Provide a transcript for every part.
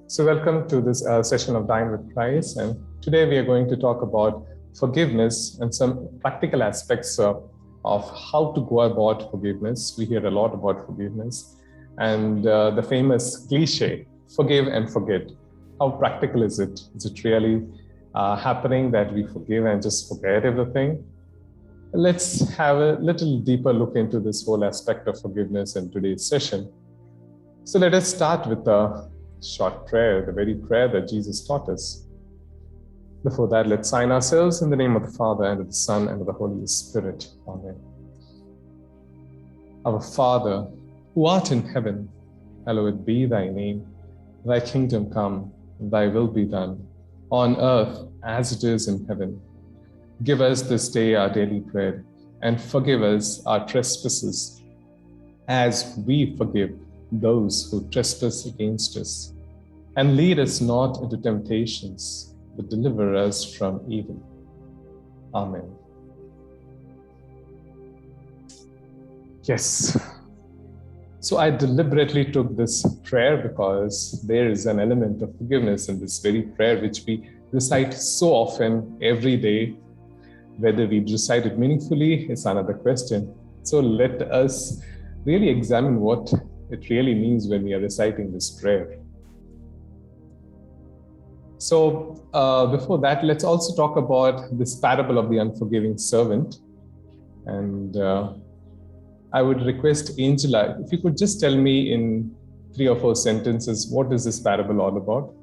So welcome to this session of Dine with Christ. And today we are going to talk about forgiveness and some practical aspects of how to go about forgiveness. We hear a lot about forgiveness and the famous cliche, forgive and forget. How practical is it? Is it really happening that we forgive and just forget everything? Let's have a little deeper look into this whole aspect of forgiveness in today's session. So let us start with a short prayer, the very prayer that Jesus taught us. Before that, let's sign ourselves in the name of the Father, and of the Son, and of the Holy Spirit. Amen. Our Father, who art in heaven, hallowed be thy name. Thy kingdom come, thy will be done, on earth as it is in heaven. Give us this day our daily bread, and forgive us our trespasses, as we forgive those who trespass against us. And lead us not into temptations, but deliver us from evil. Amen. Yes. So I deliberately took this prayer because there is an element of forgiveness in this very prayer, which we recite so often every day. Whether we recite it meaningfully is another question. So let us really examine what it really means when we are reciting this prayer. So before that, let's also talk about this parable of the unforgiving servant. And I would request Angela, if you could just tell me in 3 or 4 sentences, what is this parable all about?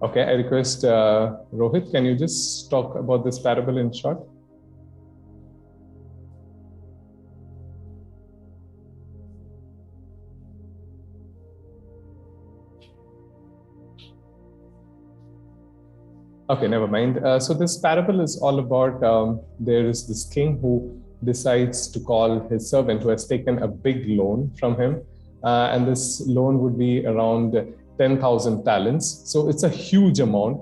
Okay, I request Rohit, can you just talk about this parable in short? Okay, never mind. So this parable is all about, there is this king who decides to call his servant who has taken a big loan from him. And this loan would be around 10,000 talents. So it's a huge amount.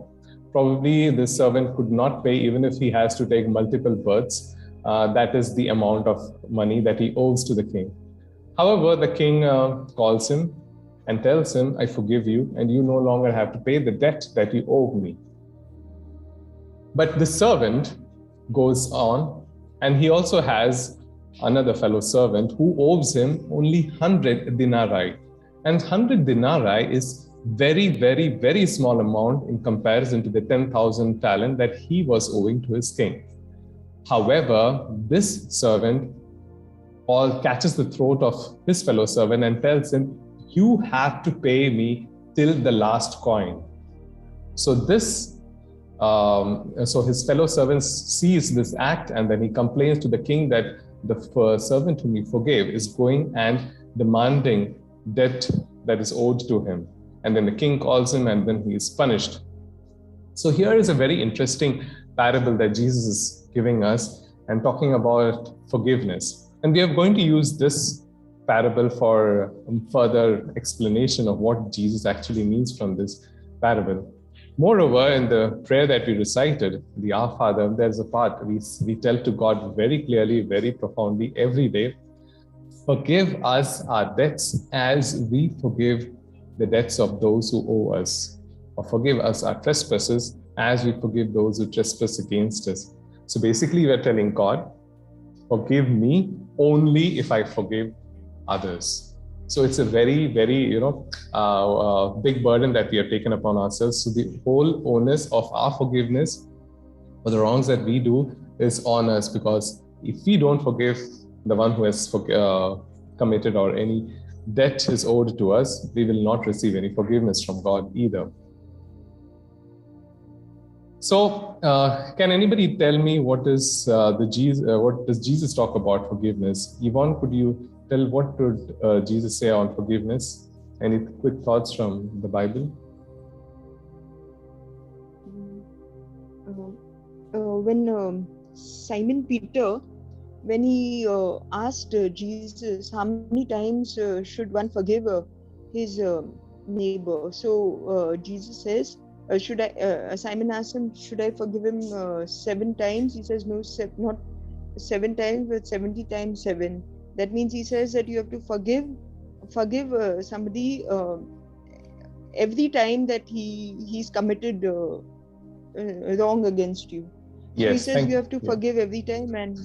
Probably the servant could not pay even if he has to take multiple births. That is the amount of money that he owes to the king. However, the king calls him and tells him, I forgive you, and you no longer have to pay the debt that you owe me. But the servant goes on, and he also has another fellow servant who owes him only 100 denarii. And 100 denarii is very, very, very small amount in comparison to the 10,000 talent that he was owing to his king. However, this servant all catches the throat of his fellow servant and tells him, you have to pay me till the last coin. So his fellow servant sees this act, and then he complains to the king that the servant whom he forgave is going and demanding debt that is owed to him. And then the king calls him, and then he is punished. So here is a very interesting parable that Jesus is giving us and talking about forgiveness. And we are going to use this parable for further explanation of what Jesus actually means from this parable. Moreover, in the prayer that we recited, the Our Father, there's a part we tell to God very clearly, very profoundly every day, forgive us our debts as we forgive the debts of those who owe us, or forgive us our trespasses as we forgive those who trespass against us. So basically, we're telling God, forgive me only if I forgive others. So it's a very, very, big burden that we have taken upon ourselves. So the whole onus of our forgiveness for the wrongs that we do is on us, because if we don't forgive the one who has committed or any debt is owed to us, we will not receive any forgiveness from God either. So, can anybody tell me what does Jesus talk about forgiveness? Yvonne, could you tell what did Jesus say on forgiveness? Any quick thoughts from the Bible? When Simon Peter, when he asked Jesus how many times should one forgive his neighbor, so Jesus says should I? Simon asked him, should I forgive him 7 times? He says, no, not 7 times, but 70 times 7. That means he says that you have to forgive somebody every time that he's committed wrong against you. So he Yes, says you have to you. forgive every time, and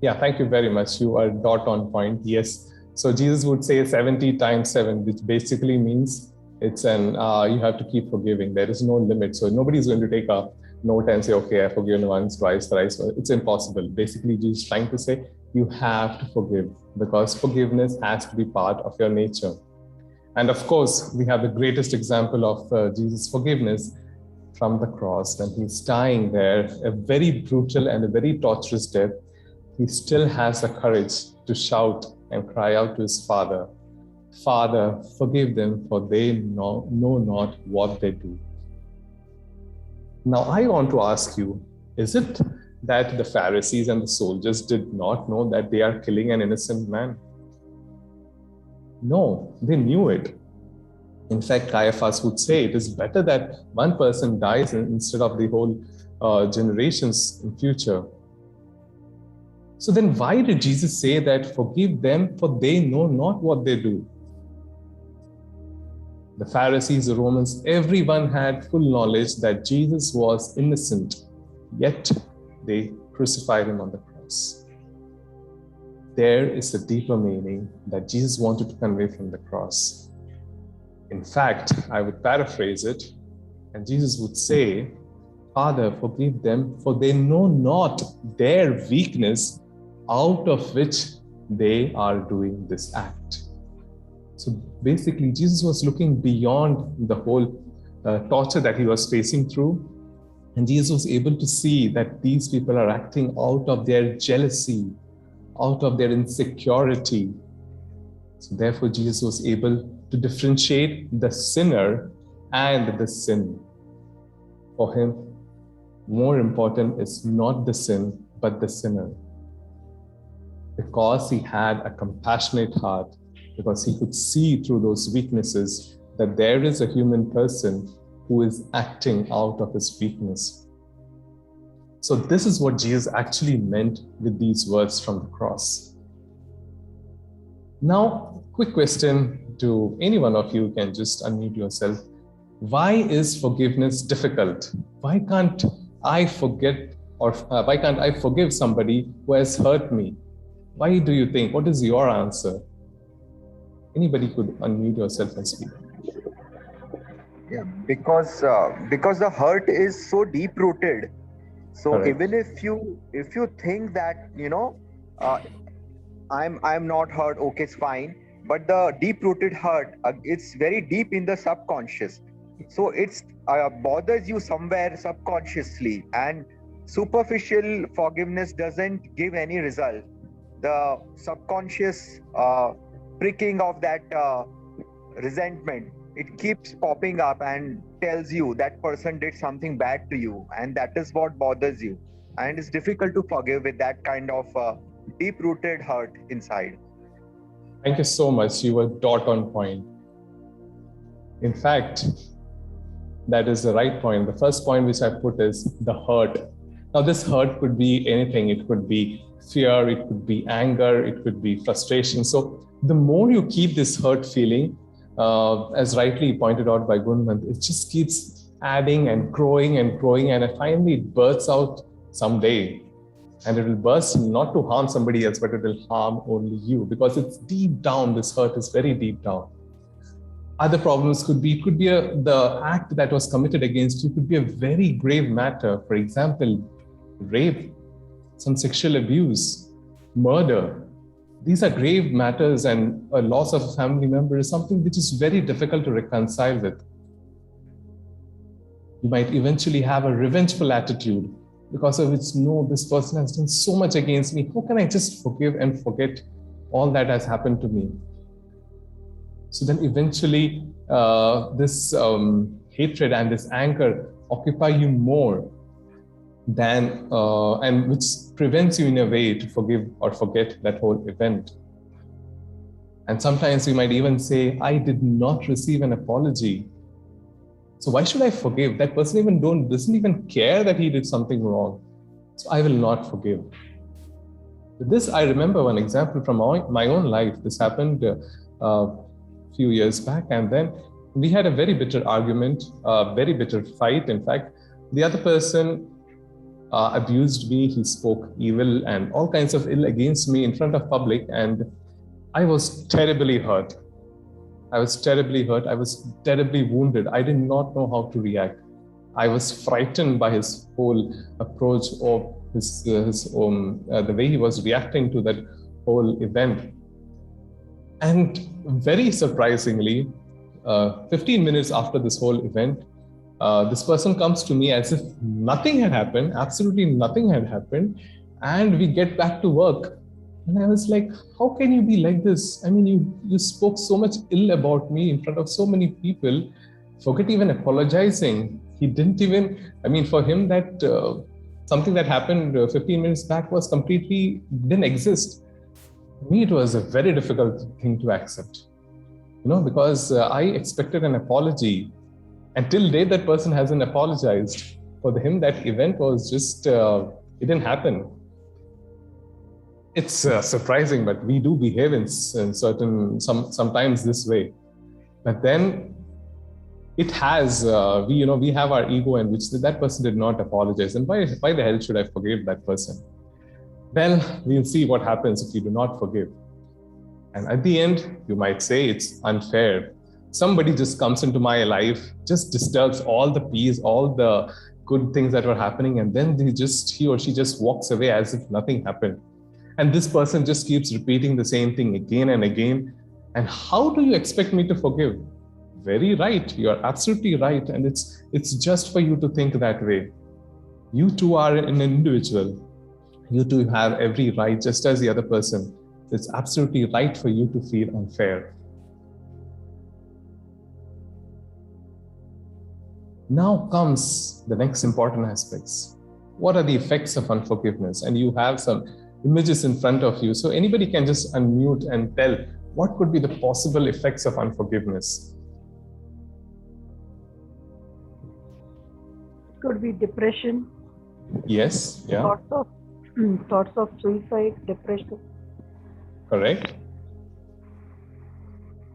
Yeah, thank you very much. You are dot on point. Yes. So Jesus would say 70 times 7, which basically means it's you have to keep forgiving. There is no limit. So nobody's going to take a note and say, okay, I've forgiven once, twice, thrice. It's impossible. Basically, Jesus is trying to say you have to forgive, because forgiveness has to be part of your nature. And of course, we have the greatest example of Jesus' forgiveness from the cross. When he's dying there, a very brutal and a very torturous death, he still has the courage to shout and cry out to his Father, Father, forgive them, for they know not what they do. Now, I want to ask you, is it that the Pharisees and the soldiers did not know that they are killing an innocent man? No, they knew it. In fact, Caiaphas would say it is better that one person dies instead of the whole generations in future. So then why did Jesus say that forgive them, for they know not what they do? The Pharisees, the Romans, everyone had full knowledge that Jesus was innocent, yet they crucified him on the cross. There is a deeper meaning that Jesus wanted to convey from the cross. In fact, I would paraphrase it, and Jesus would say, Father, forgive them, for they know not their weakness, out of which they are doing this act. So basically, Jesus was looking beyond the whole torture that he was facing through, and Jesus was able to see that these people are acting out of their jealousy, out of their insecurity. So therefore, Jesus was able to differentiate the sinner and the sin. For him, more important is not the sin, but the sinner. Because he had a compassionate heart, because he could see through those weaknesses that there is a human person who is acting out of his weakness. So this is what Jesus actually meant with these words from the cross. Now, quick question to any one of you, can just unmute yourself. Why is forgiveness difficult? Why can't I forget, or why can't I forgive somebody who has hurt me? Why do you think? What is your answer? Anybody could unmute yourself and speak. Yeah, because the hurt is so deep rooted. So Correct. even if you think that uh, I'm not hurt, okay, it's fine. But the deep rooted hurt, it's very deep in the subconscious. So it's bothers you somewhere subconsciously, and superficial forgiveness doesn't give any result. The subconscious pricking of that resentment, it keeps popping up and tells you that person did something bad to you, and that is what bothers you, and it's difficult to forgive with that kind of deep rooted hurt inside. Thank you so much. You were dot on point. In fact, that is the right point. The first point which I put is the hurt. Now, this hurt could be anything. It could be fear, it could be anger, it could be frustration. So the more you keep this hurt feeling, as rightly pointed out by Gunmant, it just keeps adding and growing, and finally it bursts out someday. And it will burst not to harm somebody else, but it will harm only you, because it's deep down. This hurt is very deep down. Other problems could be, the act that was committed against you could be a very grave matter. For example, rape, some sexual abuse, murder. These are grave matters, and a loss of a family member is something which is very difficult to reconcile with. You might eventually have a revengeful attitude, because of which, no, this person has done so much against me. How can I just forgive and forget all that has happened to me? So then eventually this hatred and this anger occupy you more than, and which prevents you in a way to forgive or forget that whole event. And sometimes you might even say, I did not receive an apology. So why should I forgive? That person doesn't even care that he did something wrong. So I will not forgive. With this, I remember one example from my own life. This happened a few years back, and then we had a very bitter argument, a very bitter fight. In fact, the other person abused me. He spoke evil and all kinds of ill against me in front of public, and I was terribly hurt. I was terribly hurt. I was terribly wounded. I did not know how to react. I was frightened by his whole approach, or the way he was reacting to that whole event. And very surprisingly, 15 minutes after this whole event, this person comes to me as if nothing had happened, absolutely nothing had happened, and we get back to work. And I was like, how can you be like this? I mean, you spoke so much ill about me in front of so many people. Forget even apologizing. He didn't even, I mean, for him, that something that happened 15 minutes back was completely didn't exist. For me, it was a very difficult thing to accept, because I expected an apology. Until date, that person hasn't apologized. For him, that event was just, it didn't happen. It's surprising, but we do behave in sometimes this way. But then it has, we have our ego, in which that person did not apologize. And why the hell should I forgive that person? Well, we'll see what happens if you do not forgive. And at the end, you might say it's unfair. Somebody just comes into my life, just disturbs all the peace, all the good things that were happening, and then he or she just walks away as if nothing happened. And this person just keeps repeating the same thing again and again. And how do you expect me to forgive? Very right. You're absolutely right. And it's just for you to think that way. You too are an individual. You too have every right, just as the other person. It's absolutely right for you to feel unfair. Now comes the next important aspects. What are the effects of unforgiveness? And you have some images in front of you. So anybody can just unmute and tell what could be the possible effects of unforgiveness. It could be depression. Yes, yeah. Thoughts of suicide, depression. Correct.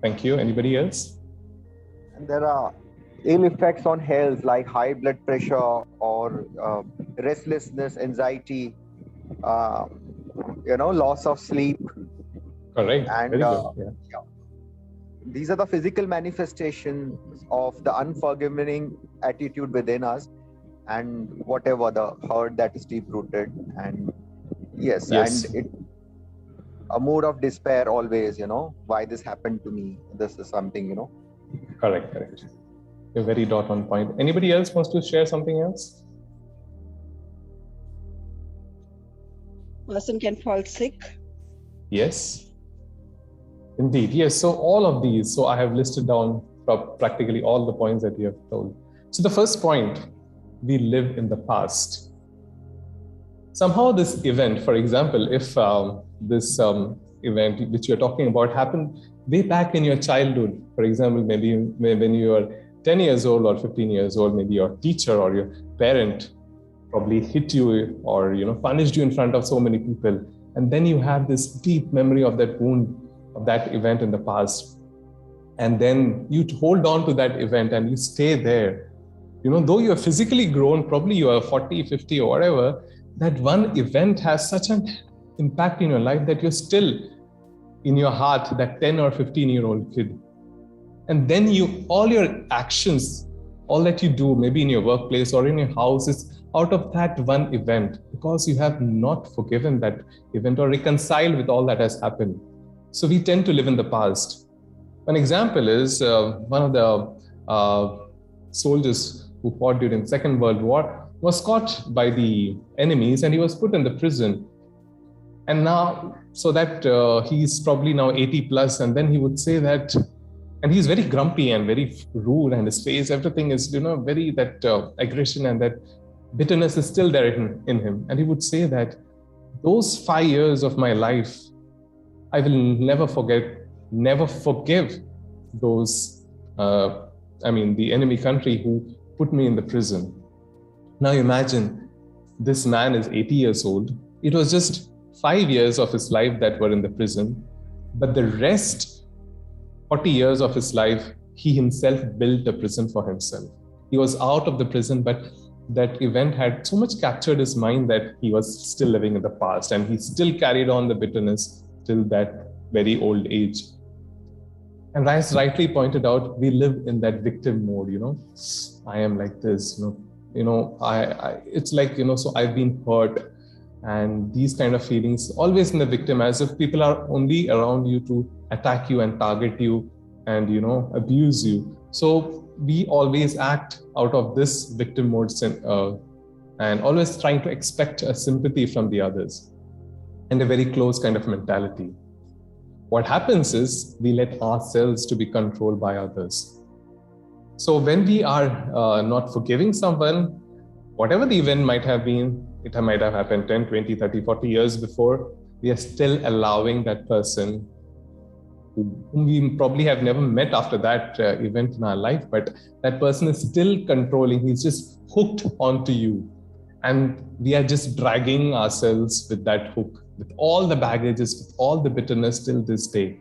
Thank you. Anybody else? And there are ill effects on health like high blood pressure or restlessness, anxiety, loss of sleep. Correct. And very good. Yeah. These are the physical manifestations of the unforgiving attitude within us, and whatever the hurt that is deep rooted. And yes, and it a mood of despair always, why this happened to me, this is something, Correct. You're very dot on point. Anybody else wants to share something else? Person can fall sick. Yes, indeed. Yes. So all of these, so I have listed down practically all the points that you have told. So the first point, we live in the past. Somehow this event, for example, if this event which you're talking about happened way back in your childhood, for example, maybe when you were 10 years old or 15 years old, maybe your teacher or your parent probably hit you or punished you in front of so many people, and then you have this deep memory of that wound, of that event in the past, and then you hold on to that event and you stay there. Though you're physically grown, probably you are 40, 50 or whatever, that one event has such an impact in your life that you're still in your heart that 10 or 15-year-old kid. And then all your actions, all that you do, maybe in your workplace or in your house, is out of that one event, because you have not forgiven that event or reconciled with all that has happened. So we tend to live in the past. An example is one of the soldiers who fought during the Second World War was caught by the enemies and he was put in the prison. And now, so that he's probably now 80 plus, and then he would say that, and he's very grumpy and very rude, and his face, everything is, very that aggression and that bitterness is still there in him. And he would say that those 5 years of my life, I will never forget, never forgive those the enemy country who put me in the prison. Now imagine, this man is 80 years old. It was just 5 years of his life that were in the prison, but the rest 40 years of his life, he himself built a prison for himself. He was out of the prison, but that event had so much captured his mind that he was still living in the past, and he still carried on the bitterness till that very old age. And as rightly pointed out, we live in that victim mode, I am like this, it's like, so I've been hurt, and these kind of feelings always in the victim, as if people are only around you to attack you and target you and, abuse you. So we always act out of this victim mode and always trying to expect a sympathy from the others and a very close kind of mentality. What happens is we let ourselves to be controlled by others. So when we are not forgiving someone, whatever the event might have been, it might have happened 10, 20, 30, 40 years before, we are still allowing that person whom we probably have never met after that event in our life, but that person is still controlling. He's just hooked onto you. And we are just dragging ourselves with that hook, with all the baggages, with all the bitterness till this day.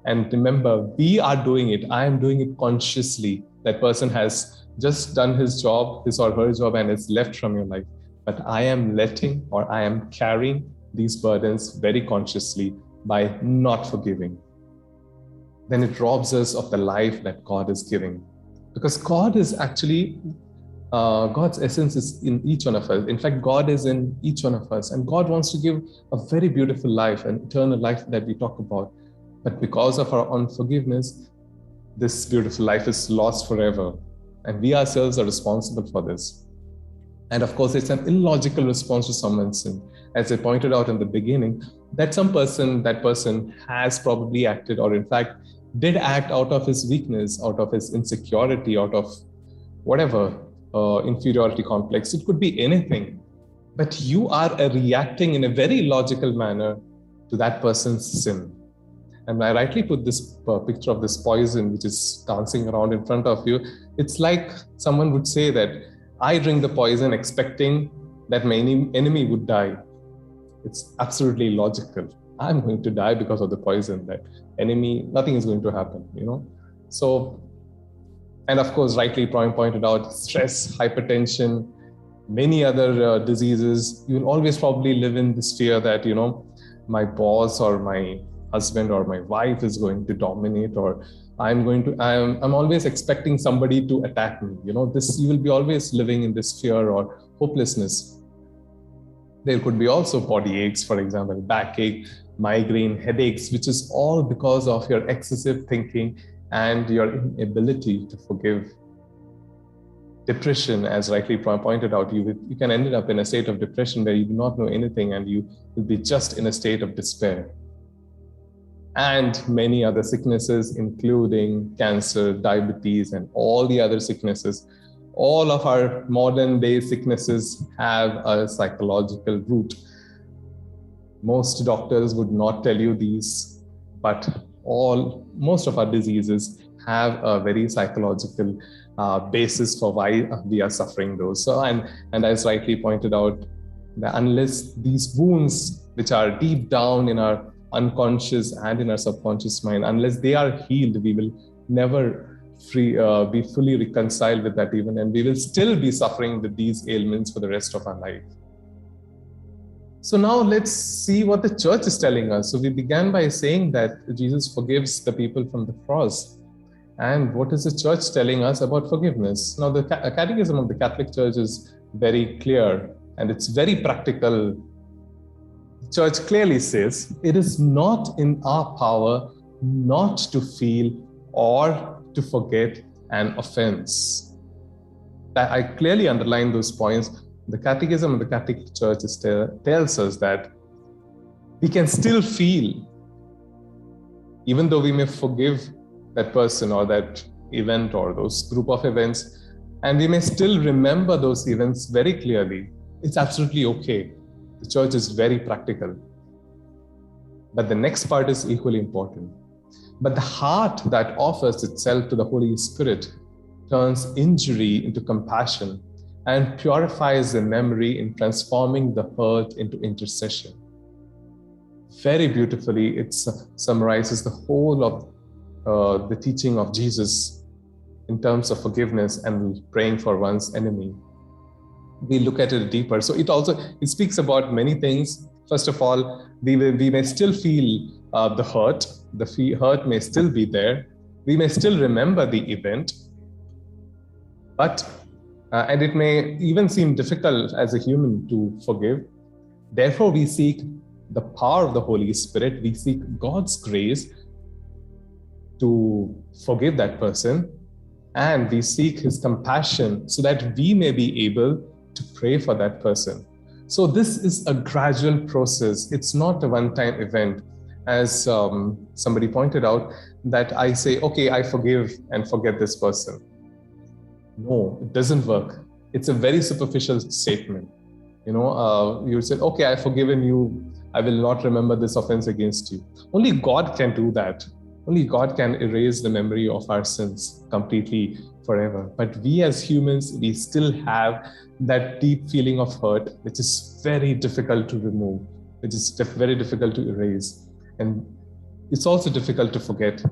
And remember, we are doing it. I am doing it consciously. That person has just done his job, his or her job, and is left from your life. But I am letting, or I am carrying these burdens very consciously by not forgiving. Then it robs us of the life that God is giving. Because God is actually, God's essence is in each one of us. In fact, God is in each one of us. And God wants to give a very beautiful life, an eternal life that we talk about. But because of our unforgiveness, this beautiful life is lost forever. And we ourselves are responsible for this. And of course, it's an illogical response to someone's sin. As I pointed out in the beginning, that that person has probably acted, or in fact, did act out of his weakness, out of his insecurity, out of whatever, inferiority complex. It could be anything. But you are reacting in a very logical manner to that person's sin. And I rightly put this picture of this poison which is dancing around in front of you. It's like someone would say that I drink the poison expecting that my enemy would die. It's absolutely illogical. I'm going to die because of the poison. That enemy, nothing is going to happen, So, and of course, rightly pointed out, stress, hypertension, many other diseases. You'll always probably live in this fear that, my boss or my husband or my wife is going to dominate, or I'm always expecting somebody to attack me. You will be always living in this fear or hopelessness. There could be also body aches, for example, backache, migraine, headaches, which is all because of your excessive thinking and your inability to forgive. Depression, as rightly pointed out, you can end up in a state of depression where you do not know anything and you will be just in a state of despair. And many other sicknesses, including cancer, diabetes, and all the other sicknesses. All of our modern day sicknesses have a psychological root. Most doctors would not tell you these, but most of our diseases have a very psychological basis for why we are suffering those. So, and as rightly pointed out, unless these wounds, which are deep down in our unconscious and in our subconscious mind, unless they are healed, we will never be fully reconciled with that even, and we will still be suffering with these ailments for the rest of our life. So now let's see what the church is telling us. So we began by saying that Jesus forgives the people from the cross. And what is the church telling us about forgiveness? Now the Catechism of the Catholic Church is very clear and it's very practical. The church clearly says it is not in our power not to feel or to forget an offense. I clearly underline those points. The Catechism of the Catholic Church tells us that we can still feel, even though we may forgive that person or that event or those group of events, and we may still remember those events very clearly. It's absolutely okay. The church is very practical. But the next part is equally important. But the heart that offers itself to the Holy Spirit turns injury into compassion, and purifies the memory in transforming the hurt into intercession. Very beautifully, it summarizes the whole of the teaching of Jesus in terms of forgiveness and praying for one's enemy. We look at it deeper. So it speaks about many things. First of all, we may still feel the hurt. The hurt may still be there. We may still remember the event, but and it may even seem difficult as a human to forgive. Therefore, we seek the power of the Holy Spirit. We seek God's grace to forgive that person, and we seek His compassion so that we may be able to pray for that person. So this is a gradual process. It's not a one-time event. As somebody pointed out, that I say, okay, I forgive and forget this person. No, it doesn't work. It's a very superficial statement. You said, okay, I've forgiven you. I will not remember this offense against you. Only God can do that. Only God can erase the memory of our sins completely forever. But we as humans, we still have that deep feeling of hurt, which is very difficult to remove, which is very difficult to erase. And it's also difficult to forget.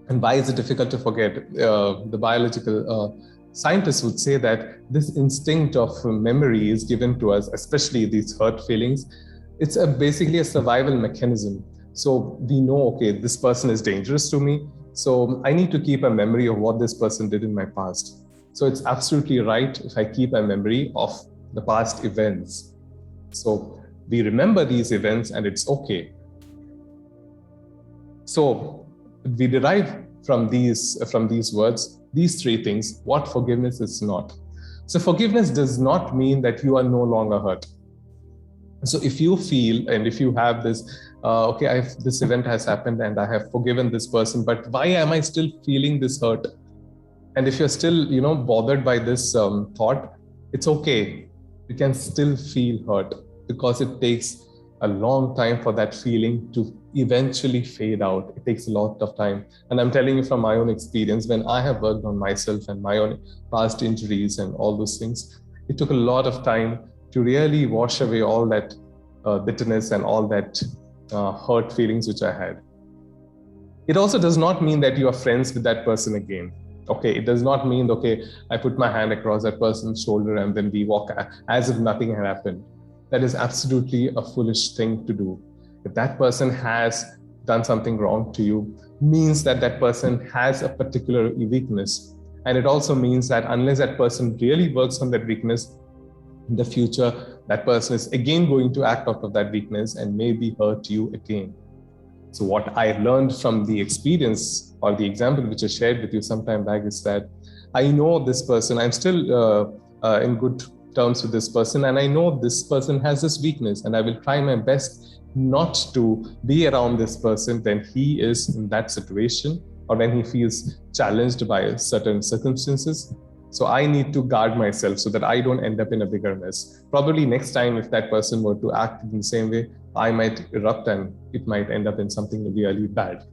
And why is it difficult to forget? The biological scientists would say that this instinct of memory is given to us, especially these hurt feelings. It's basically a survival mechanism. So we know, okay, this person is dangerous to me. So I need to keep a memory of what this person did in my past. So it's absolutely right if I keep a memory of the past events. So we remember these events and it's okay. So we derive from these words, these three things, what forgiveness is not. So forgiveness does not mean that you are no longer hurt. So if you feel and if you have this, this event has happened and I have forgiven this person, but why am I still feeling this hurt? And if you're still, bothered by this thought, it's okay. You can still feel hurt because it takes a long time for that feeling to eventually fade out. It takes a lot of time. And I'm telling you from my own experience, when I have worked on myself and my own past injuries and all those things, it took a lot of time to really wash away all that bitterness and all that hurt feelings which I had. It also does not mean that you are friends with that person again. Okay, it does not mean, okay, I put my hand across that person's shoulder and then we walk as if nothing had happened. That is absolutely a foolish thing to do. If that person has done something wrong to you, means that that person has a particular weakness. And it also means that unless that person really works on that weakness, in the future, that person is again going to act out of that weakness and maybe hurt you again. So what I learned from the experience or the example which I shared with you some time back is that I know this person, I'm still in good terms with this person, and I know this person has this weakness, and I will try my best not to be around this person when he is in that situation or when he feels challenged by certain circumstances. So I need to guard myself so that I don't end up in a bigger mess. Probably next time, if that person were to act in the same way, I might erupt and it might end up in something really bad.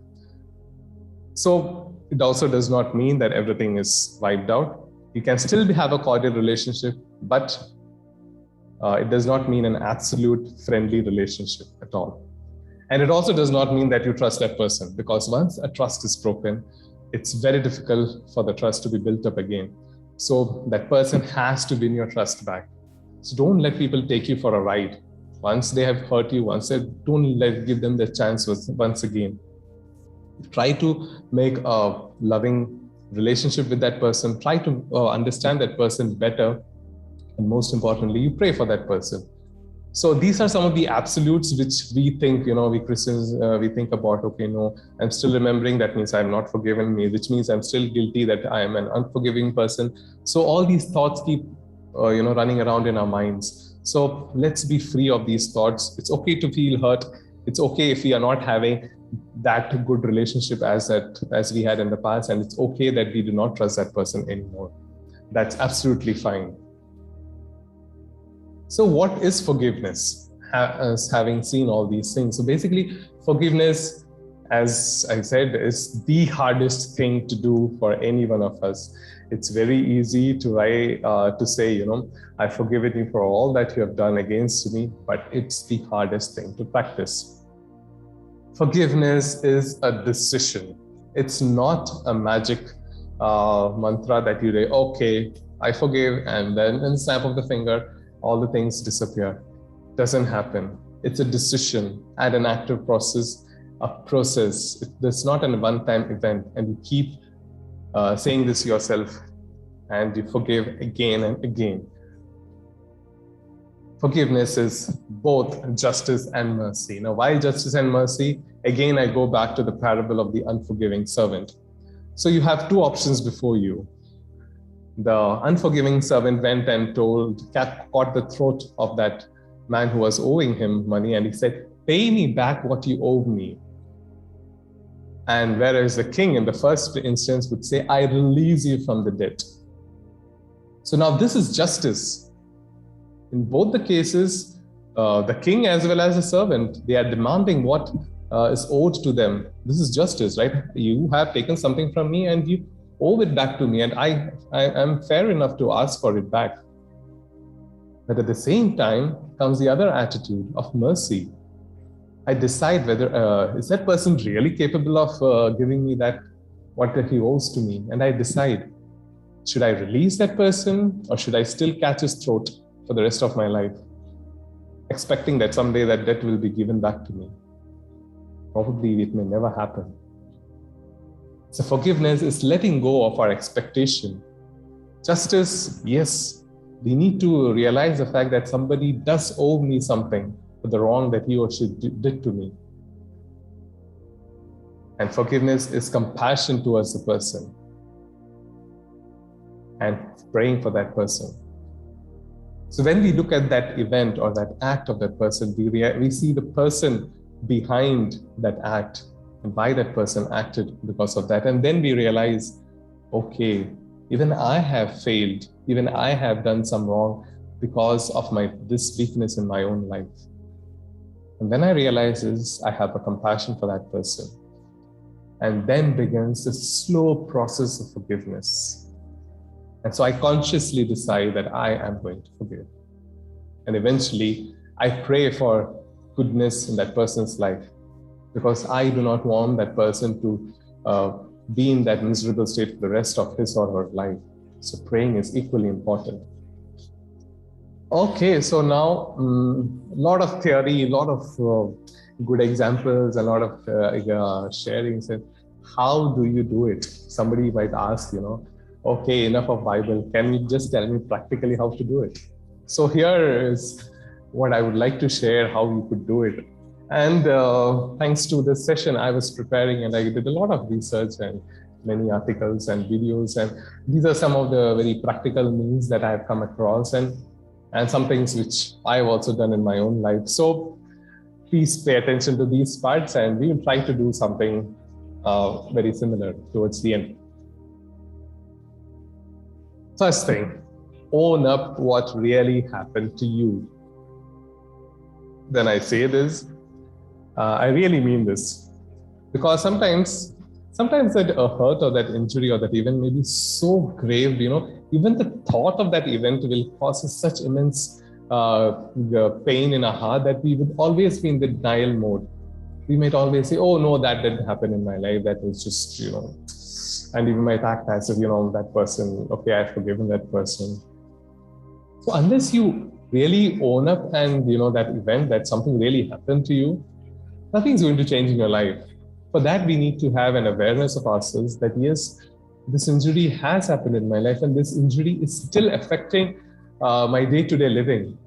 So it also does not mean that everything is wiped out. You can still have a cordial relationship, but it does not mean an absolute friendly relationship at all. And it also does not mean that you trust that person, because once a trust is broken, it's very difficult for the trust to be built up again. So that person has to win your trust back. So don't let people take you for a ride. Once they have hurt you, give them the chance once again. Try to make a loving relationship with that person. Try to understand that person better. And most importantly, you pray for that person. So these are some of the absolutes which we think, we Christians, we think about, okay, no, I'm still remembering, that means I'm not forgiven me, which means I'm still guilty, that I am an unforgiving person. So all these thoughts keep, running around in our minds. So let's be free of these thoughts. It's okay to feel hurt. It's okay if we are not having that good relationship as we had in the past. And it's okay that we do not trust that person anymore. That's absolutely fine. So what is forgiveness? Having seen all these things. So basically, forgiveness as I said, is the hardest thing to do for any one of us. It's very easy to say, I forgive you for all that you have done against me, but it's the hardest thing to practice. Forgiveness is a decision. It's not a magic mantra that you say, okay, I forgive, and then in the snap of the finger, all the things disappear. Doesn't happen. It's a decision and an active process. A process. It's not a one-time event, and you keep saying this yourself, and you forgive again and again. Forgiveness is both justice and mercy. Now, why justice and mercy? Again, I go back to the parable of the unforgiving servant. So you have two options before you. The unforgiving servant went and caught the throat of that man who was owing him money, and he said, pay me back what you owe me. And whereas the king in the first instance would say, I release you from the debt. So now this is justice. In both the cases, the king as well as the servant, they are demanding what is owed to them. This is justice, right? You have taken something from me and you owe it back to me, and I am fair enough to ask for it back. But at the same time comes the other attitude of mercy. I decide whether is that person really capable of giving me that what he owes to me, and I decide, should I release that person or should I still catch his throat for the rest of my life, expecting that someday that debt will be given back to me? Probably it may never happen. So forgiveness is letting go of our expectation. Justice, yes, we need to realize the fact that somebody does owe me something for the wrong that he or she did to me. And forgiveness is compassion towards the person and praying for that person. So when we look at that event or that act of that person, we see the person behind that act and why that person acted because of that. And then we realize, okay, even I have failed, even I have done some wrong because of this weakness in my own life. And then I realize I have a compassion for that person. And then begins the slow process of forgiveness. And so I consciously decide that I am going to forgive. And eventually, I pray for goodness in that person's life, because I do not want that person to be in that miserable state for the rest of his or her life. So praying is equally important. Okay, so now a lot of theory, a lot of good examples, a lot of sharings. And how do you do it? Somebody might ask, okay, enough of Bible. Can you just tell me practically how to do it? So here is what I would like to share, how you could do it. And thanks to this session, I was preparing and I did a lot of research and many articles and videos. And these are some of the very practical means that I have come across and some things which I've also done in my own life. So please pay attention to these parts, and we will try to do something very similar towards the end. First thing, own up what really happened to you. When I say this, I really mean this, because sometimes that hurt or that injury or that event may be so grave, even the thought of that event will cause us such immense pain in our heart that we would always be in the denial mode. We might always say, oh no, that didn't happen in my life, that was just, and we might act as if, that person, okay, I've forgiven that person. So unless you really own up and, that event, that something really happened to you, nothing's going to change in your life. For that, we need to have an awareness of ourselves that, yes, this injury has happened in my life and this injury is still affecting my day-to-day living.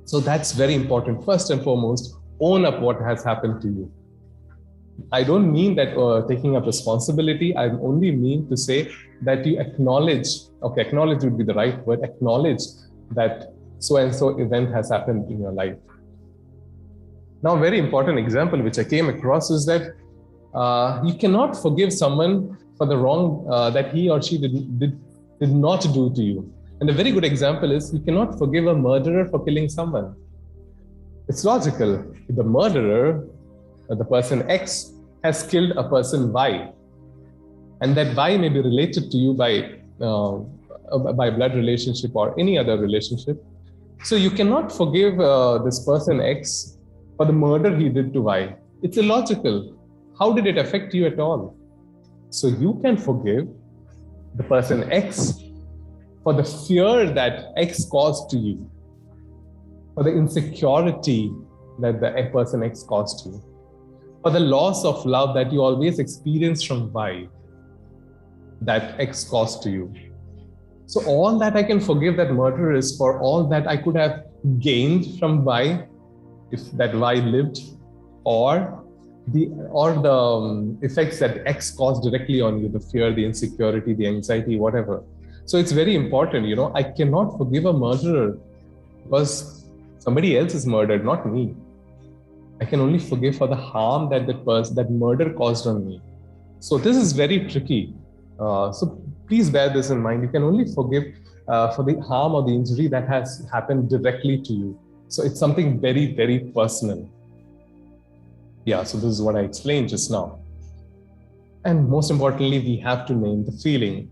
So that's very important. First and foremost, own up what has happened to you. I don't mean that taking up responsibility. I only mean to say that you acknowledge, okay, acknowledge would be the right word, acknowledge that so-and-so event has happened in your life. Now, a very important example which I came across is that you cannot forgive someone for the wrong that he or she did not do to you. And a very good example is you cannot forgive a murderer for killing someone. It's logical. The murderer, the person X, has killed a person Y, and that Y may be related to you by blood relationship or any other relationship. So you cannot forgive this person X for the murder he did to Y. It's illogical. How did it affect you at all? So you can forgive the person X for the fear that X caused to you, for the insecurity that the person X caused you, for the loss of love that you always experience from Y that X caused to you. So all that I can forgive that murderer is for all that I could have gained from Y, if that Y lived, or the effects that X caused directly on you, the fear, the insecurity, the anxiety, whatever. So it's very important, I cannot forgive a murderer because somebody else is murdered, not me. I can only forgive for the harm that that murder caused on me. So this is very tricky. So please bear this in mind. You can only forgive for the harm or the injury that has happened directly to you. So it's something very, very personal. Yeah, so this is what I explained just now. And most importantly, we have to name the feeling.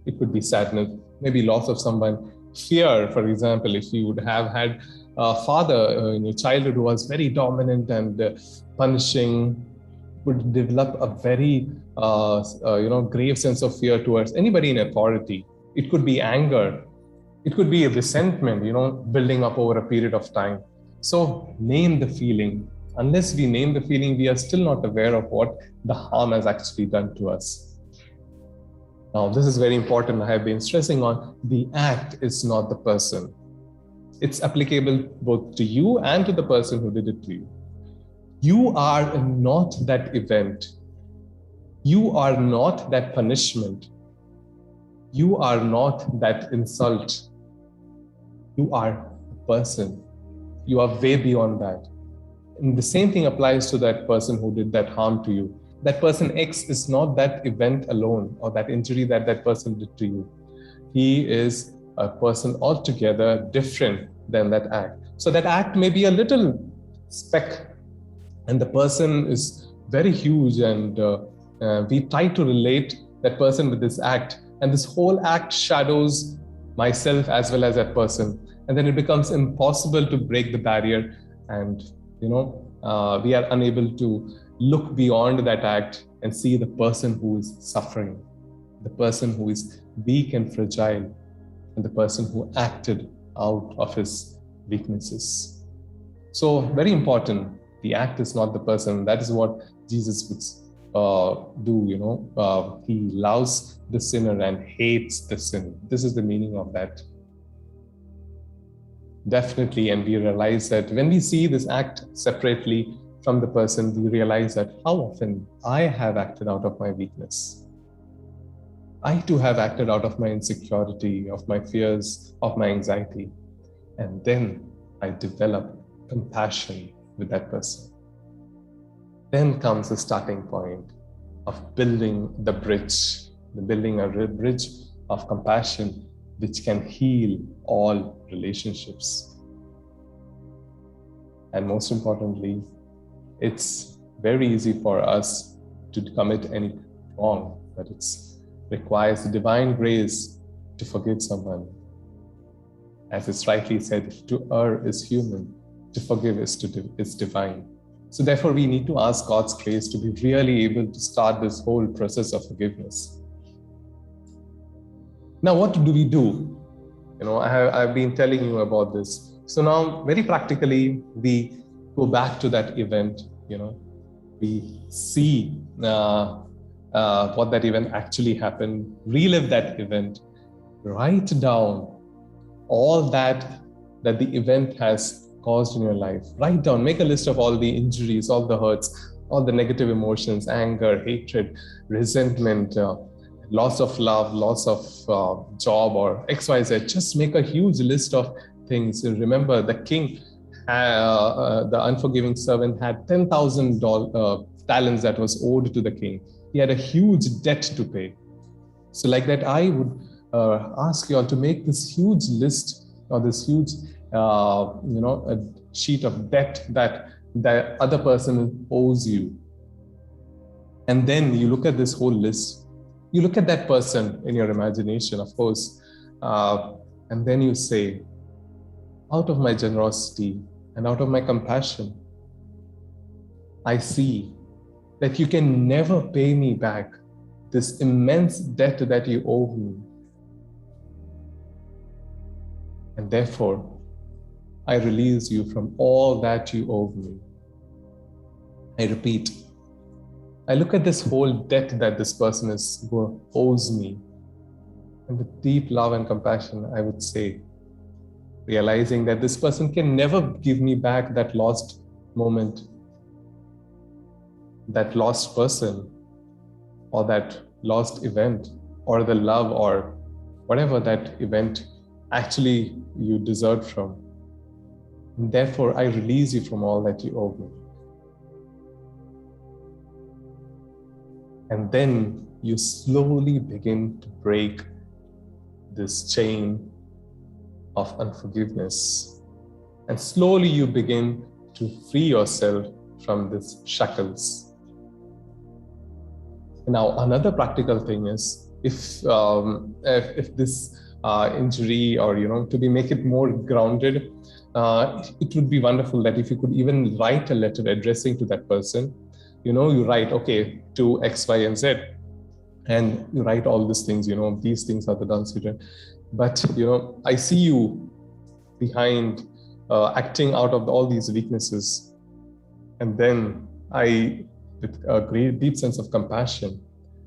It could be sadness, maybe loss of someone, fear, for example, if you would have had a father in your childhood who was very dominant and punishing, would develop a very grave sense of fear towards anybody in authority. It could be anger. It could be a resentment, building up over a period of time. So name the feeling. Unless we name the feeling, we are still not aware of what the harm has actually done to us. Now, this is very important. I have been stressing on the act is not the person. It's applicable both to you and to the person who did it to you. You are not that event. You are not that punishment. You are not that insult. You are a person. You are way beyond that. And the same thing applies to that person who did that harm to you. That person X is not that event alone or that injury that that person did to you. He is a person altogether different than that act. So that act may be a little speck and the person is very huge, and we try to relate that person with this act, and this whole act shadows myself as well as that person, and then it becomes impossible to break the barrier, and we are unable to look beyond that act and see the person who is suffering, the person who is weak and fragile, and the person who acted out of his weaknesses. So very important, the act is not the person. That is what Jesus would do. He loves the sinner and hates the sin. This is the meaning of that. Definitely, and we realize that when we see this act separately from the person, we realize that how often I have acted out of my weakness. I too have acted out of my insecurity, of my fears, of my anxiety. And then I develop compassion with that person. Then comes the starting point of building the bridge, building a bridge of compassion which can heal all relationships. And most importantly, it's very easy for us to commit any wrong, but it requires the divine grace to forgive someone. As it's rightly said, to err is human, to forgive is divine. So therefore, we need to ask God's grace to be really able to start this whole process of forgiveness. Now, what do we do? I've been telling you about this. So now, very practically, we go back to that event. We see what that event actually happened, relive that event, write down all that the event has caused in your life. Write down, make a list of all the injuries, all the hurts, all the negative emotions, anger, hatred, resentment, loss of love, loss of job, or XYZ. Just make a huge list of things. And remember, the king, the unforgiving servant, had 10,000 talents that was owed to the king. He had a huge debt to pay. So like that, I would ask you all to make this huge list, or this huge a sheet of debt that the other person owes you. And then you look at this whole list. You look at that person in your imagination, of course, and then you say, out of my generosity and out of my compassion, I see that you can never pay me back this immense debt that you owe me. And therefore, I release you from all that you owe me. I repeat, I look at this whole debt that this person owes me, and with deep love and compassion, I would say, realizing that this person can never give me back that lost moment, that lost person, or that lost event, or the love, or whatever that event actually you deserved from. And therefore, I release you from all that you owe me. And then you slowly begin to break this chain of unforgiveness. And slowly you begin to free yourself from these shackles. Now, another practical thing is, if this injury, or to make it more grounded, it would be wonderful that if you could even write a letter addressing to that person. You write, okay, to X, Y, and Z, and you write all these things. These things are the done children. But I see you behind, acting out of all these weaknesses, and then with a great deep sense of compassion,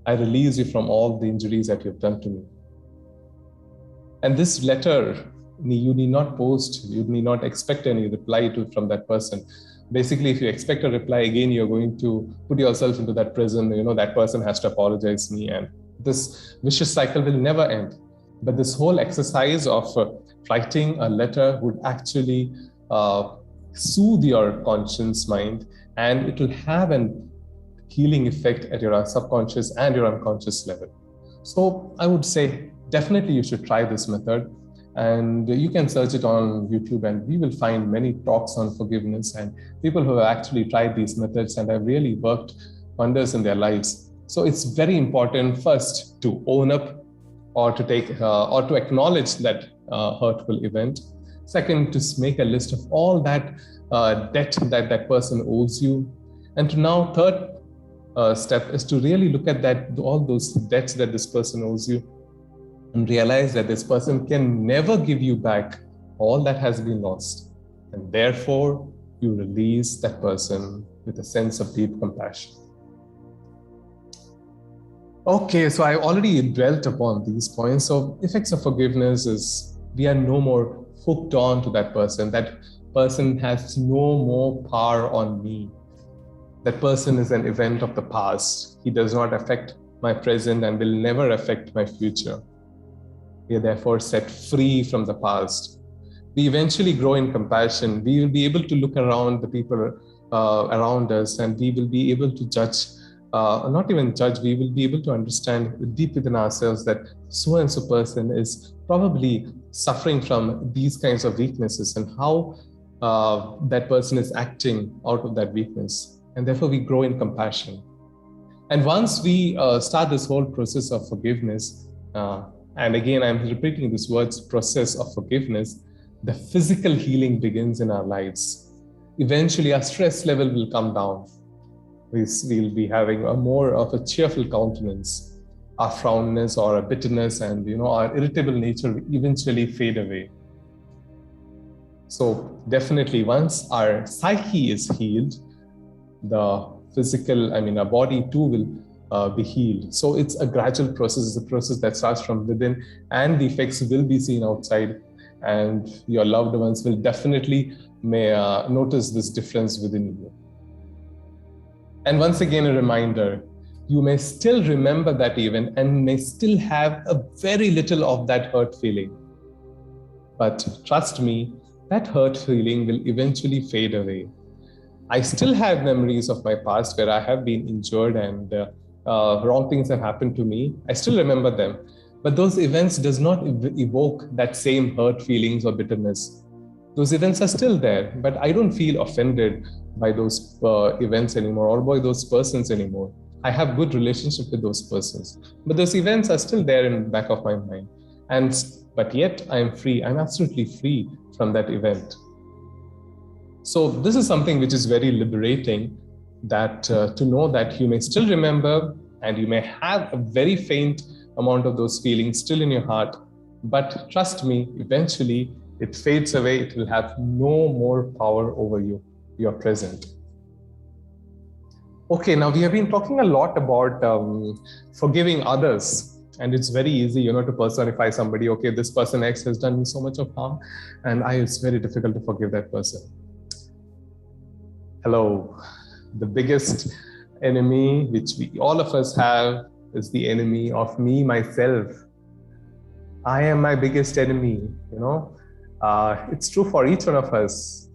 I release you from all the injuries that you've done to me. And this letter, you need not post, you need not expect any reply from that person. Basically, if you expect a reply, again, you're going to put yourself into that prison. That person has to apologize to me, and this vicious cycle will never end. But this whole exercise of writing a letter would actually soothe your conscious mind, and it will have an healing effect at your subconscious and your unconscious level. So I would say, definitely you should try this method. And you can search it on YouTube, and we will find many talks on forgiveness and people who have actually tried these methods and have really worked wonders in their lives. So it's very important, first, to own up, or to take or to acknowledge that hurtful event. Second, to make a list of all that debt that person owes you. And to now, third step is to really look at all those debts that this person owes you, and realize that this person can never give you back all that has been lost. And therefore, you release that person with a sense of deep compassion. Okay, so I already dwelt upon these points. So effects of forgiveness is, we are no more hooked on to that person. That person has no more power on me. That person is an event of the past. He does not affect my present and will never affect my future. We are therefore set free from the past. We eventually grow in compassion. We will be able to look around the people around us, and we will be able to judge, not even judge, we will be able to understand deep within ourselves that so-and-so person is probably suffering from these kinds of weaknesses, and how that person is acting out of that weakness. And therefore we grow in compassion. And once we start this whole process of forgiveness, and again, I'm repeating this word's process of forgiveness, the physical healing begins in our lives. Eventually, our stress level will come down. We'll be having a more of a cheerful countenance. Our frownness or our bitterness and our irritable nature will eventually fade away. So definitely, once our psyche is healed, the physical, our body too will be healed. So it's a gradual process. It's a process that starts from within, and the effects will be seen outside, and your loved ones will definitely notice this difference within you. And once again, a reminder, you may still remember that event and may still have a very little of that hurt feeling. But trust me, that hurt feeling will eventually fade away. I still have memories of my past where I have been injured and wrong things have happened to me. I still remember them. But those events does not evoke that same hurt feelings or bitterness. Those events are still there, but I don't feel offended by those events anymore or by those persons anymore. I have good relationship with those persons, but those events are still there in the back of my mind. But yet I am free. I'm absolutely free from that event. So this is something which is very liberating, that to know that you may still remember and you may have a very faint amount of those feelings still in your heart, but trust me, eventually it fades away. It will have no more power over you. You are present. Okay, now we have been talking a lot about forgiving others, and it's very easy, to personify somebody. Okay, this person X has done me so much of harm, and it's very difficult to forgive that person. Hello, the biggest enemy which all of us have is the enemy of me, myself. I am my biggest enemy, It's true for each one of us.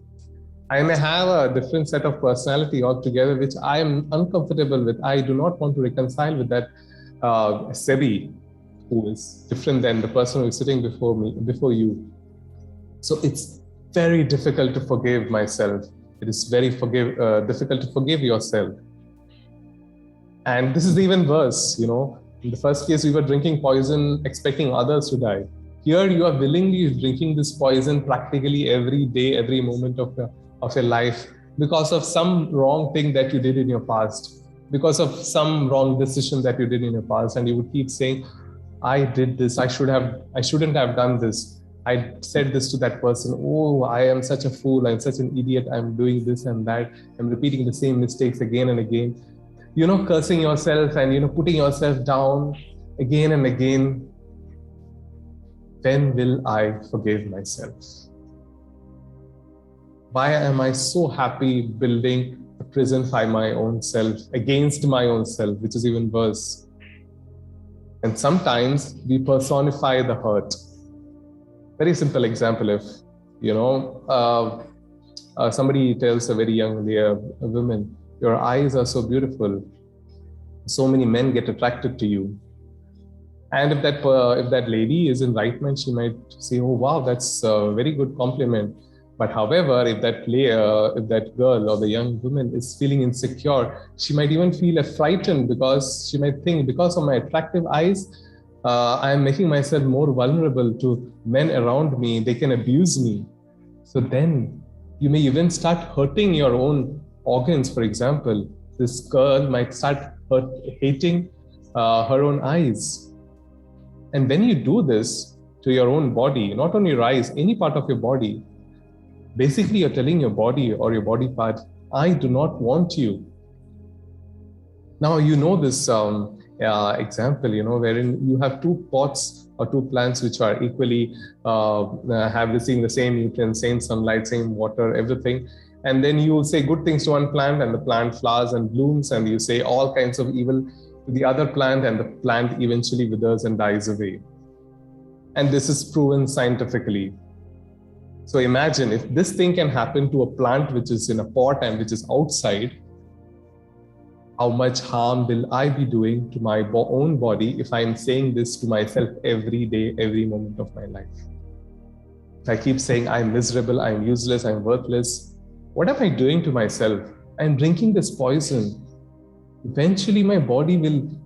I may have a different set of personality altogether, which I am uncomfortable with. I do not want to reconcile with that Sebi, who is different than the person who is sitting before you. So it's very difficult to forgive myself. It is very difficult to forgive yourself. And this is even worse, In the first case, we were drinking poison, expecting others to die. Here, you are willingly drinking this poison practically every day, every moment of your life, because of some wrong thing that you did in your past, because of some wrong decision that you did in your past. And you would keep saying, I did this, I shouldn't have done this. I said this to that person. Oh, I am such a fool. I'm such an idiot. I'm doing this and that. I'm repeating the same mistakes again and again. Cursing yourself and, putting yourself down again and again. When will I forgive myself? Why am I so happy building a prison by my own self, against my own self, which is even worse? And sometimes we personify the hurt. Very simple example, if, somebody tells a very young woman, your eyes are so beautiful. So many men get attracted to you. And if that lady is in right mind, she might say, oh, wow, that's a very good compliment. But however, if that girl or the young woman is feeling insecure, she might even feel frightened, because she might think, because of my attractive eyes, I am making myself more vulnerable to men around me. They can abuse me. So then you may even start hurting your own organs. For example, this girl might start hating her own eyes. And when you do this to your own body, not only your eyes, any part of your body, basically you're telling your body or your body part, I do not want you. Now, this example, wherein you have two pots or two plants which are equally have receiving the same nutrients, same sunlight, same water, everything. And then you say good things to one plant and the plant flowers and blooms, and you say all kinds of evil to the other plant, and the plant eventually withers and dies away. And this is proven scientifically. So imagine if this thing can happen to a plant which is in a pot and which is outside, how much harm will I be doing to my own body if I'm saying this to myself every day, every moment of my life? If I keep saying I'm miserable, I'm useless, I'm worthless, what am I doing to myself? I'm drinking this poison. Eventually, my body will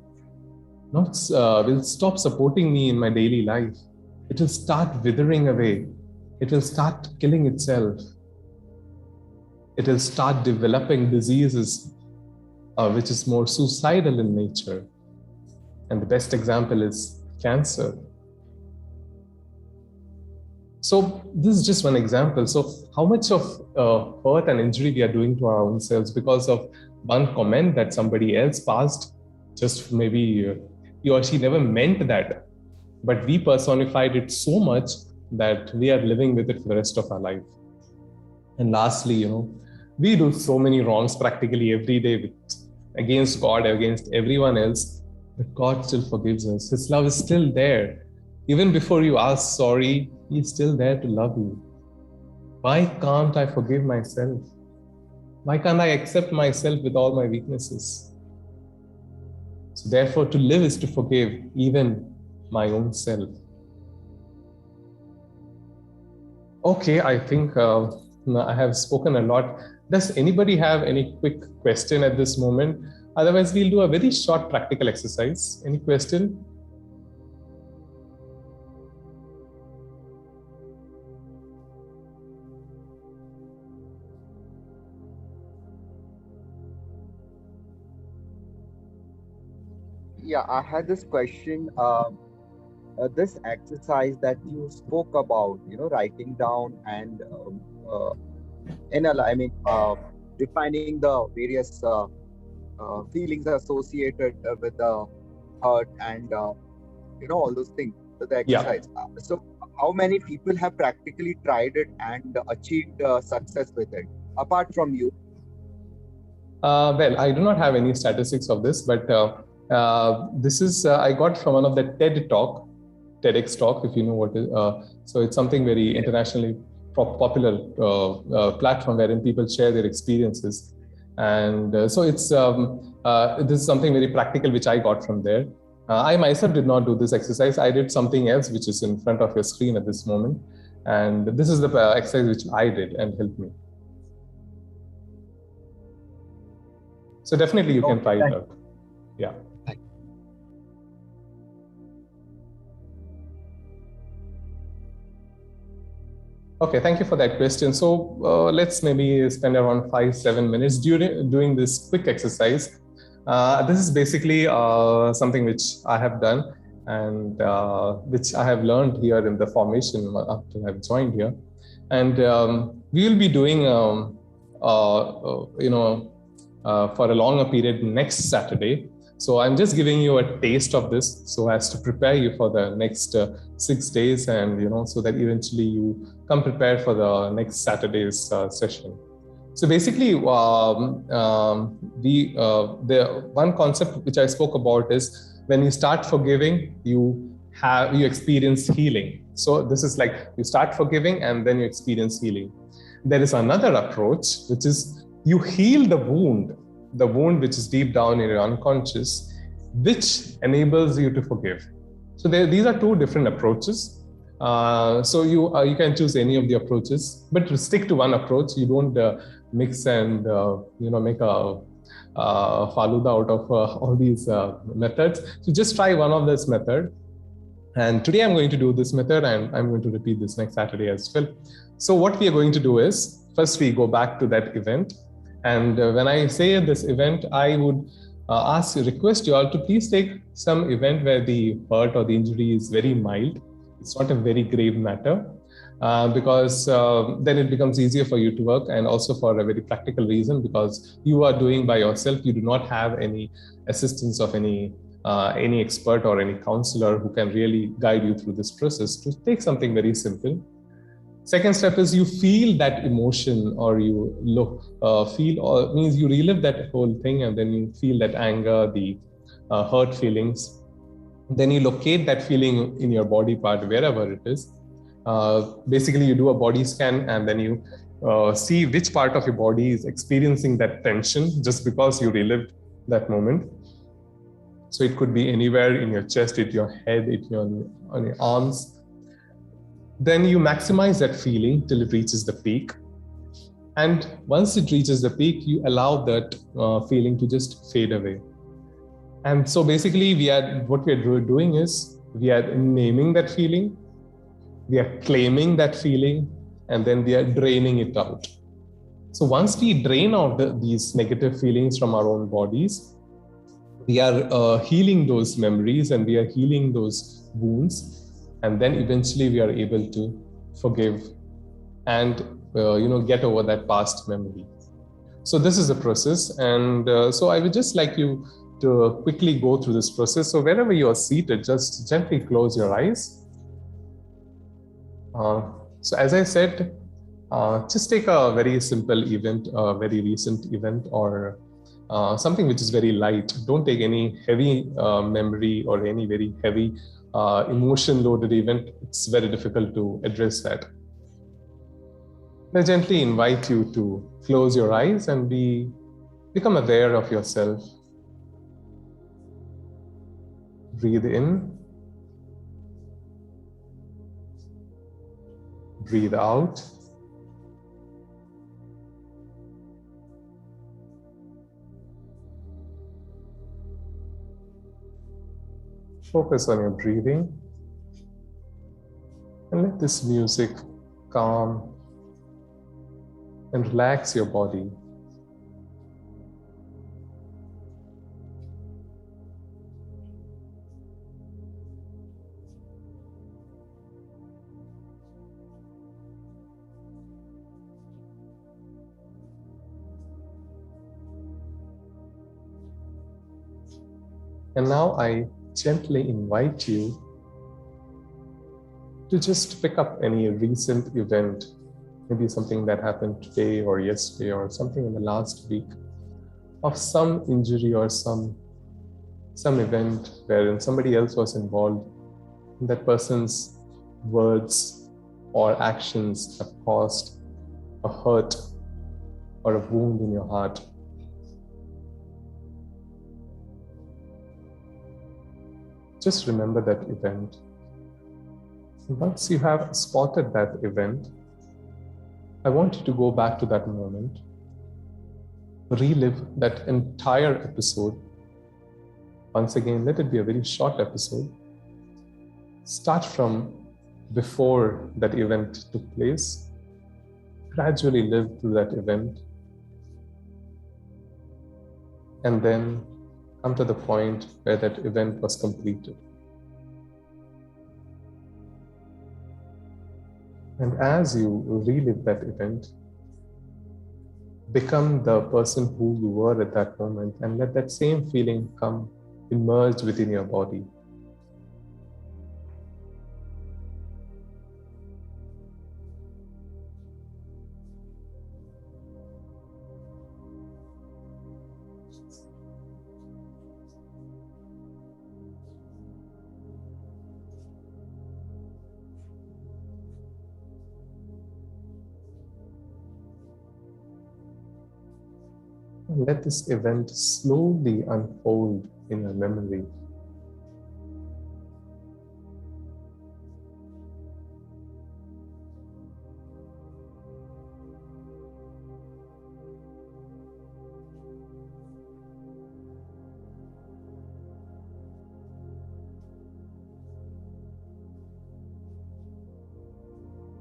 stop supporting me in my daily life. It will start withering away. It will start killing itself. It will start developing diseases which is more suicidal in nature. And the best example is cancer. So this is just one example. So how much of hurt and injury we are doing to our own selves because of one comment that somebody else passed, just maybe he or she never meant that, but we personified it so much that we are living with it for the rest of our life. And lastly, we do so many wrongs practically every day against God, against everyone else, but God still forgives us. His love is still there. Even before you ask sorry, He's still there to love you. Why can't I forgive myself? Why can't I accept myself with all my weaknesses? So therefore, to live is to forgive even my own self. Okay, I think I have spoken a lot. Does anybody have any quick question at this moment? Otherwise, we'll do a very short practical exercise. Any question? Yeah, I had this question. This exercise that you spoke about, writing down and I mean, defining the various feelings associated with the hurt and all those things. The Yeah. exercise. So, how many people have practically tried it and achieved success with it, apart from you? Well, I do not have any statistics of this, but this is I got from one of the TEDx talk, if you know what it is. So it's something very Yes. internationally popular platform wherein people share their experiences, and so it's this is something very practical which I got from there. I myself did not do this exercise. I did something else which is in front of your screen at this moment, and this is the exercise which I did and helped me. So definitely you can Okay, try it thank out. Yeah. you. Okay, thank you for that question. So let's maybe spend around 5-7 minutes doing this quick exercise. This is basically something which I have done and which I have learned here in the formation after I've joined here. And we will be doing, for a longer period next Saturday. So I'm just giving you a taste of this so as to prepare you for the next 6 days, and so that eventually you come prepared for the next Saturday's session. So basically, the one concept which I spoke about is when you start forgiving, you experience healing. So this is like you start forgiving and then you experience healing. There is another approach which is you heal the wound which is deep down in your unconscious, which enables you to forgive. So these are two different approaches. So you can choose any of the approaches, but to stick to one approach. You don't mix and make a faluda out of all these methods. So just try one of this method. And today I'm going to do this method, and I'm going to repeat this next Saturday as well. So what we are going to do is, first we go back to that event. And when I say this event, I would request you all to please take some event where the hurt or the injury is very mild. It's not a very grave matter, because then it becomes easier for you to work, and also for a very practical reason, because you are doing by yourself. You do not have any assistance of any expert or any counselor who can really guide you through this process. To take something very simple. Second step is you feel that emotion, or you feel, or means you relive that whole thing, and then you feel that anger, the hurt feelings. Then you locate that feeling in your body part, wherever it is. Basically, you do a body scan, and then you see which part of your body is experiencing that tension just because you relived that moment. So it could be anywhere in your chest, in your head, on your arms. Then you maximize that feeling till it reaches the peak. And once it reaches the peak, you allow that feeling to just fade away. And so basically, what we are doing is we are naming that feeling, we are claiming that feeling, and then we are draining it out. So once we drain out these negative feelings from our own bodies, we are healing those memories, and we are healing those wounds, and then eventually we are able to forgive and get over that past memory. So this is the process, and so I would just like you to quickly go through this process. So wherever you are seated, just gently close your eyes. So as I said, just take a very simple event, a very recent event, or something which is very light. Don't take any heavy memory or any very heavy emotion-loaded event. It's very difficult to address that. I gently invite you to close your eyes and become aware of yourself. Breathe in. Breathe out. Focus on your breathing and let this music calm and relax your body. And now I gently invite you to just pick up any recent event, maybe something that happened today or yesterday or something in the last week, of some injury or some event wherein somebody else was involved, and that person's words or actions have caused a hurt or a wound in your heart. Just remember that event. And once you have spotted that event, I want you to go back to that moment, relive that entire episode. Once again, let it be a very short episode. Start from before that event took place. Gradually live through that event. And then come to the point where that event was completed. And as you relive that event, become the person who you were at that moment and let that same feeling come immerse within your body. And let this event slowly unfold in your memory.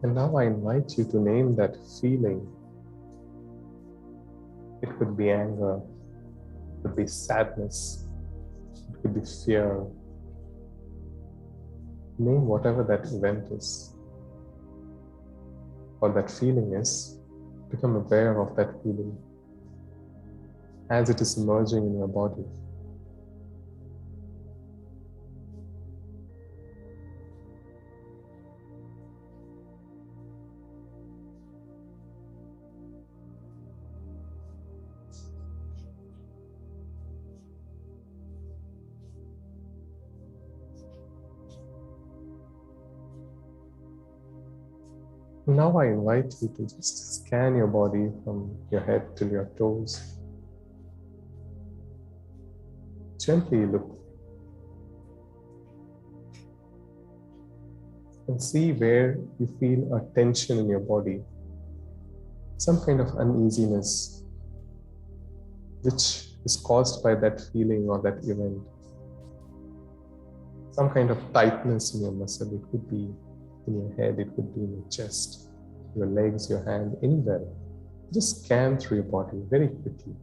And now I invite you to name that feeling. It could be anger, it could be sadness, it could be fear. Name whatever that event is or that feeling is. Become aware of that feeling as it is emerging in your body. Now I invite you to just scan your body from your head till your toes. Gently look and see where you feel a tension in your body, some kind of uneasiness, which is caused by that feeling or that event. Some kind of tightness in your muscle. It could be in your head, it could be in your chest, your legs, your hand, anywhere. Just scan through your body very quickly.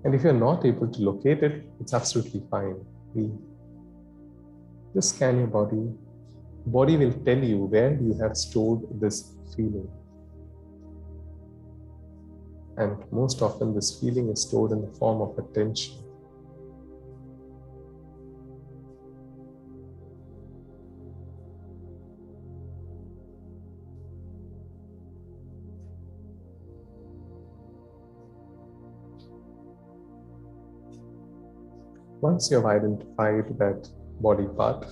And if you're not able to locate it, it's absolutely fine. Just scan your body. The body will tell you where you have stored this feeling. And most often this feeling is stored in the form of a tension. Once you have identified that body part,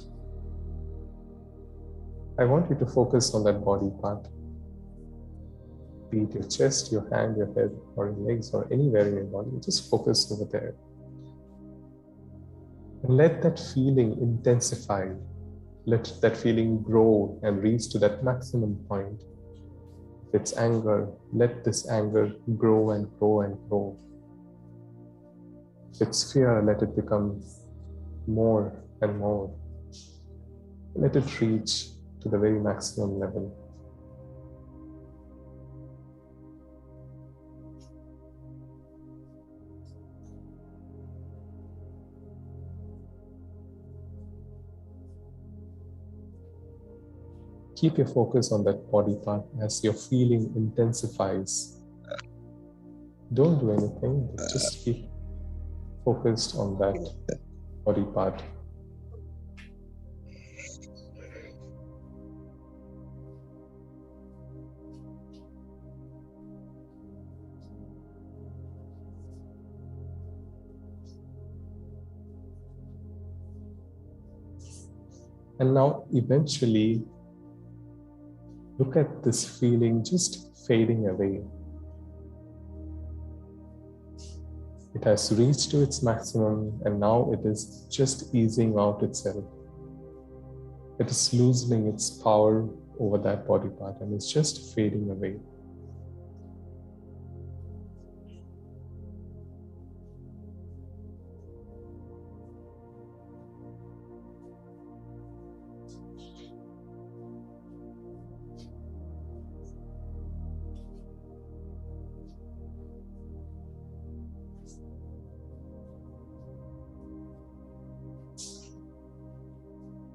I want you to focus on that body part. Be it your chest, your hand, your head, or your legs, or anywhere in your body. Just focus over there. And let that feeling intensify. Let that feeling grow and reach to that maximum point. If it's anger, let this anger grow and grow and grow. If it's fear, let it become more and more. Let it reach to the very maximum level. Keep your focus on that body part as your feeling intensifies. Don't do anything, just keep focused on that body part. And now eventually look at this feeling just fading away. It has reached to its maximum and now it is just easing out itself. It is loosening its power over that body part and it's just fading away.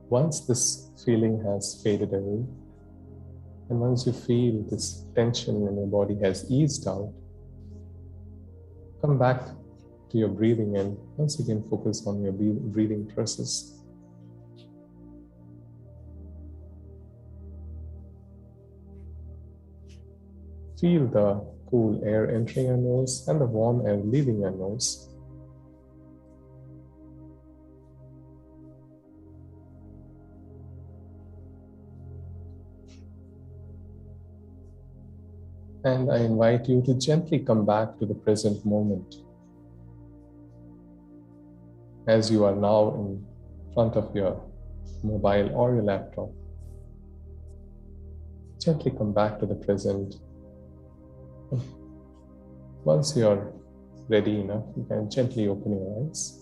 Once this feeling has faded away, and once you feel this tension in your body has eased out, come back to your breathing and once again focus on your breathing process. Feel the cool air entering your nose and the warm air leaving your nose. And I invite you to gently come back to the present moment. As you are now in front of your mobile or your laptop, gently come back to the present. Once you're ready enough, you can gently open your eyes.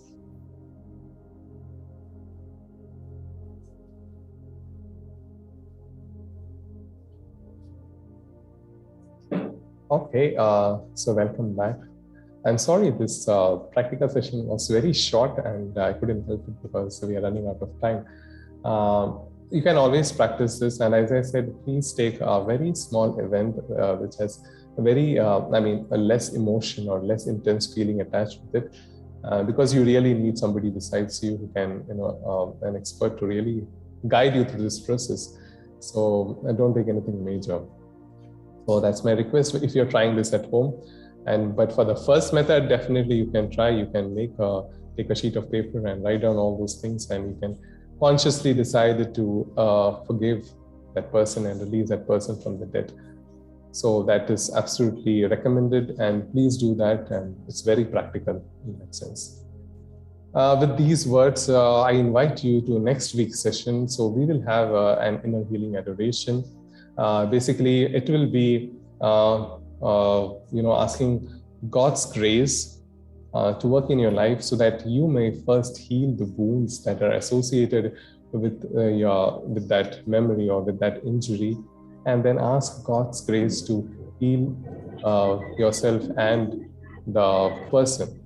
Okay, so welcome back. I'm sorry this practical session was very short and I couldn't help it because we are running out of time. You can always practice this, and as I said, please take a very small event which has a very, a less emotion or less intense feeling attached with it, because you really need somebody besides you who can, an expert to really guide you through this process. So don't take anything major. So that's my request if you're trying this at home. But for the first method, definitely you can try. You can take a sheet of paper and write down all those things, and you can consciously decide to forgive that person and release that person from the debt. So that is absolutely recommended, and please do that. And it's very practical in that sense. With these words, I invite you to next week's session. So we will have an inner healing adoration. Basically, it will be asking God's grace to work in your life so that you may first heal the wounds that are associated with that memory or with that injury, and then ask God's grace to heal yourself and the person.